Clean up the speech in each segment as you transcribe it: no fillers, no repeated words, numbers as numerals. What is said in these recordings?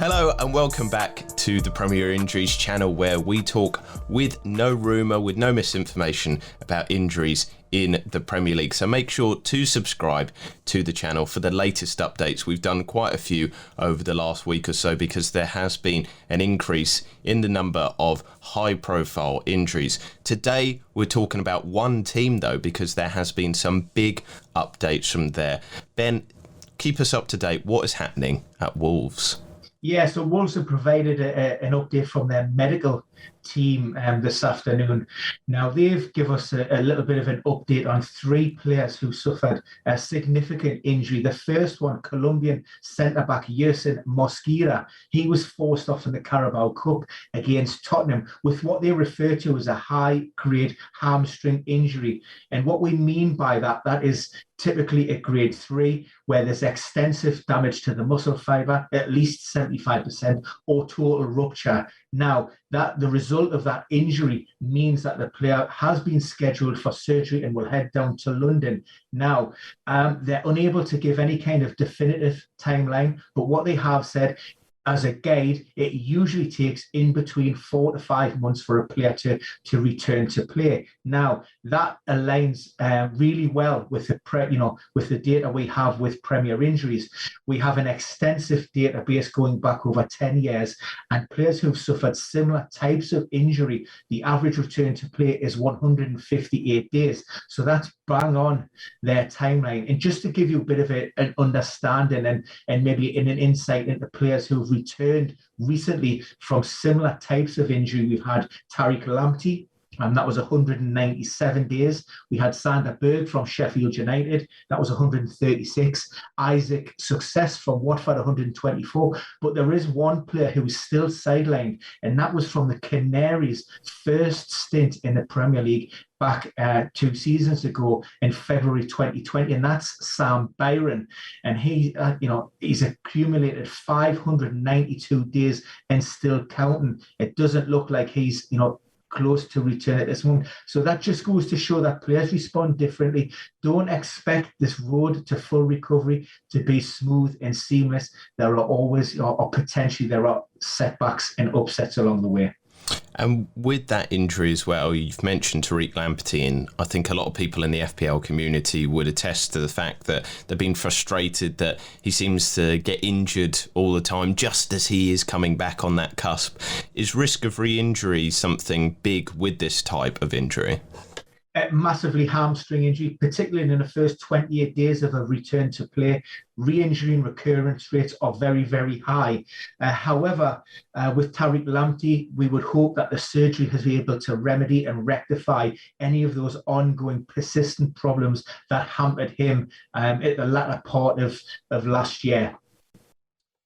Hello and welcome back to the Premier Injuries channel, where we talk with no rumour, with no misinformation about injuries in the Premier League. So make sure to subscribe to the channel for the latest updates. We've done quite a few over the last week or so because there has been an increase in the number of high profile injuries. Today we're talking about one team though, because there has been some big updates from there. Ben, keep us up to date. What is happening at Wolves? Yeah, so Wolves have provided an update from their medical team this afternoon. Now, they've given us a little bit of an update on three players who suffered a significant injury. The first one, Colombian centre-back Neto and Mosquera. He was forced off in the Carabao Cup against Tottenham with what they refer to as a high-grade hamstring injury. And what we mean by that is typically at grade 3, where there's extensive damage to the muscle fibre, at least 75%, or total rupture. Now, the result of that injury means that the player has been scheduled for surgery and will head down to London. Now, they're unable to give any kind of definitive timeline, but what they have said, as a guide, it usually takes in between 4 to 5 months for a player to return to play. Now, that aligns really well with the data we have with Premier Injuries. We have an extensive database going back over 10 years, and players who've suffered similar types of injury, the average return to play is 158 days. So that's bang on their timeline. And just to give you a bit of an understanding and maybe an insight into players who've returned recently from similar types of injury, we've had Tariq Lampati, and that was 197 days. We had Sander Berg from Sheffield United. That was 136. Isaac Success from Watford, 124. But there is one player who is still sidelined, and that was from the Canaries' first stint in the Premier League back 2 seasons ago in February 2020, and that's Sam Byron. And he's accumulated 592 days and still counting. It doesn't look like he's close to return at this moment. So that just goes to show that players respond differently. Don't expect this road to full recovery to be smooth and seamless. There are always, or potentially there are setbacks and upsets along the way. And with that injury as well, you've mentioned Tariq Lampati, and I think a lot of people in the FPL community would attest to the fact that they've been frustrated that he seems to get injured all the time just as he is coming back on that cusp. Is risk of re-injury something big with this type of injury? Massively hamstring injury, particularly in the first 28 days of a return to play. Re-injury and recurrence rates are very, very high. However, with Tariq Lampati, we would hope that the surgery has been able to remedy and rectify any of those ongoing persistent problems that hampered him at the latter part of last year.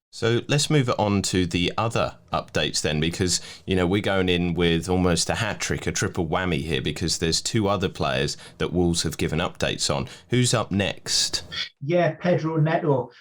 So let's move it on to the other updates then, because, we're going in with almost a hat-trick, a triple whammy here, because there's 2 other players that Wolves have given updates on. Who's up next? Yeah, Pedro Nettle,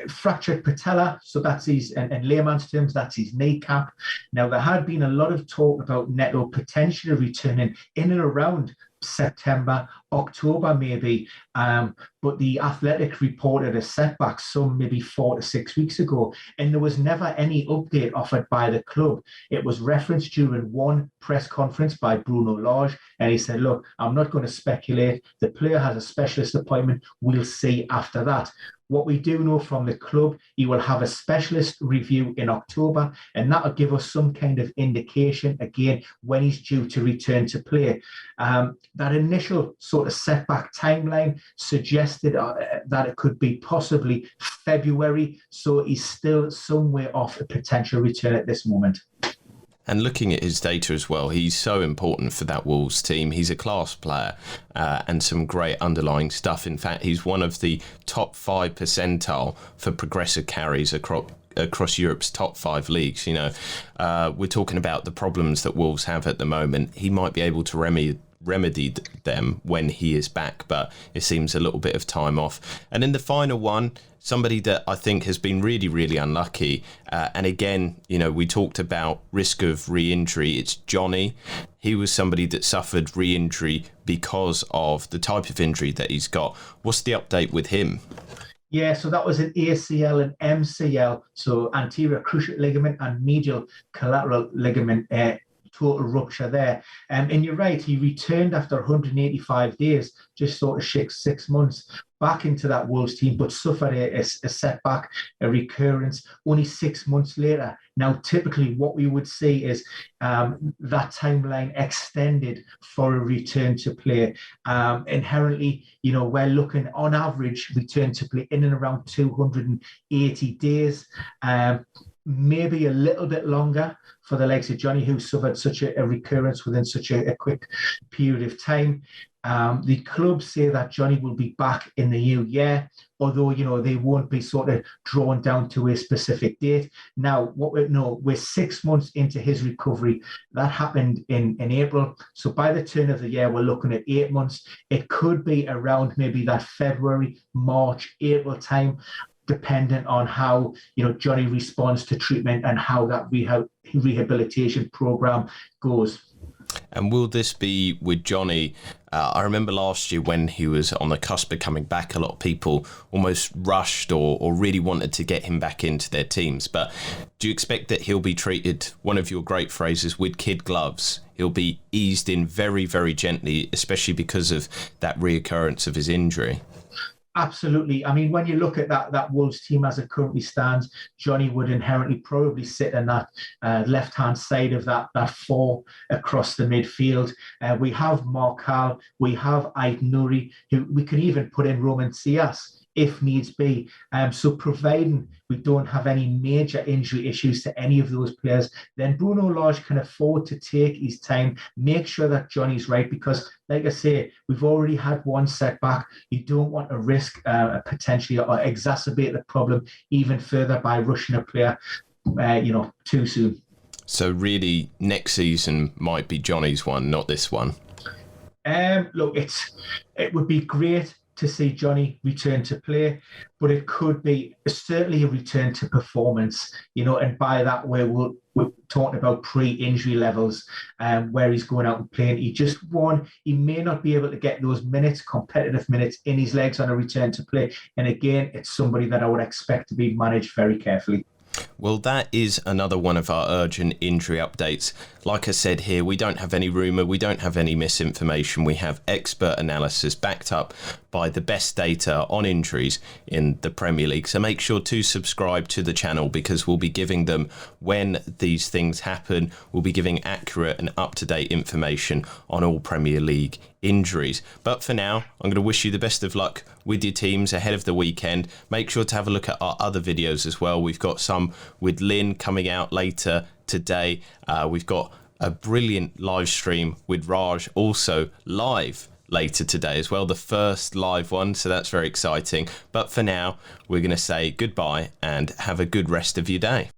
fractured patella, so that's his, in layman's terms, that's his kneecap. Now, there had been a lot of talk about Nettle potentially returning in and around September, October maybe, but the Athletic reported a setback some maybe 4 to 6 weeks ago, and there was never any update offered by the club. It was referenced during one press conference by Bruno Lage, and he said, look, I'm not going to speculate. The player has a specialist appointment. We'll see after that. What we do know from the club, he will have a specialist review in October, and that'll give us some kind of indication, again, when he's due to return to play. That initial sort of setback timeline suggested that it could be possibly February, so he's still somewhere off a potential return at this moment. And looking at his data as well, he's so important for that Wolves team. He's a class player and some great underlying stuff. In fact, he's one of the top 5 percentile for progressive carries across Europe's top 5 leagues. We're talking about the problems that Wolves have at the moment. He might be able to remedy them when he is back, but it seems a little bit of time off. And in the final one, somebody that I think has been really, really unlucky. And again, we talked about risk of re-injury. It's Jonny. He was somebody that suffered re-injury because of the type of injury that he's got. What's the update with him? Yeah, so that was an ACL and MCL, so anterior cruciate ligament and medial collateral ligament total rupture there. And you're right, he returned after 185 days, just sort of 6 months back into that Wolves team, but suffered a setback, a recurrence only 6 months later. Now, typically what we would see is that timeline extended for a return to play. Inherently, we're looking on average return to play in and around 280 days. Maybe a little bit longer for the likes of Jonny, who suffered such a recurrence within such a quick period of time. The club say that Jonny will be back in the new year, although, they won't be sort of drawn down to a specific date. Now, what we know, we're 6 months into his recovery. That happened in April. So by the turn of the year, we're looking at 8 months. It could be around maybe that February, March, April time, dependent on how Jonny responds to treatment and how that rehabilitation program goes. And will this be with Jonny? I remember last year when he was on the cusp of coming back, a lot of people almost rushed or really wanted to get him back into their teams. But do you expect that he'll be treated, one of your great phrases, with kid gloves? He'll be eased in very, very gently, especially because of that reoccurrence of his injury. Absolutely. I mean, when you look at that Wolves team as it currently stands, Jonny would inherently probably sit in that left-hand side of that four across the midfield. We have Marcal, we have Aït-Nouri, who we can even put in Roman Sias if needs be. So providing we don't have any major injury issues to any of those players, then Bruno Lage can afford to take his time, make sure that Jonny's right, because like I say, we've already had one setback. You don't want to risk potentially or exacerbate the problem even further by rushing a player, too soon. So really, next season might be Jonny's one, not this one. Look, it would be great to see Jonny return to play, but it could be certainly a return to performance, and by that way we're talking about pre-injury levels, where he's going out and playing. He may not be able to get those competitive minutes in his legs on a return to play. And again, it's somebody that I would expect to be managed very carefully. Well, that is another one of our urgent injury updates. Like I said here, we don't have any rumour, we don't have any misinformation. We have expert analysis backed up by the best data on injuries in the Premier League. So make sure to subscribe to the channel, because we'll be giving them when these things happen. We'll be giving accurate and up-to-date information on all Premier League injuries. But for now, I'm going to wish you the best of luck with your teams ahead of the weekend. Make sure to have a look at our other videos as well. We've got some with Lynn coming out later today. We've got a brilliant live stream with Raj also live later today as well, the first live one, so that's very exciting. But for now, we're going to say goodbye and have a good rest of your day.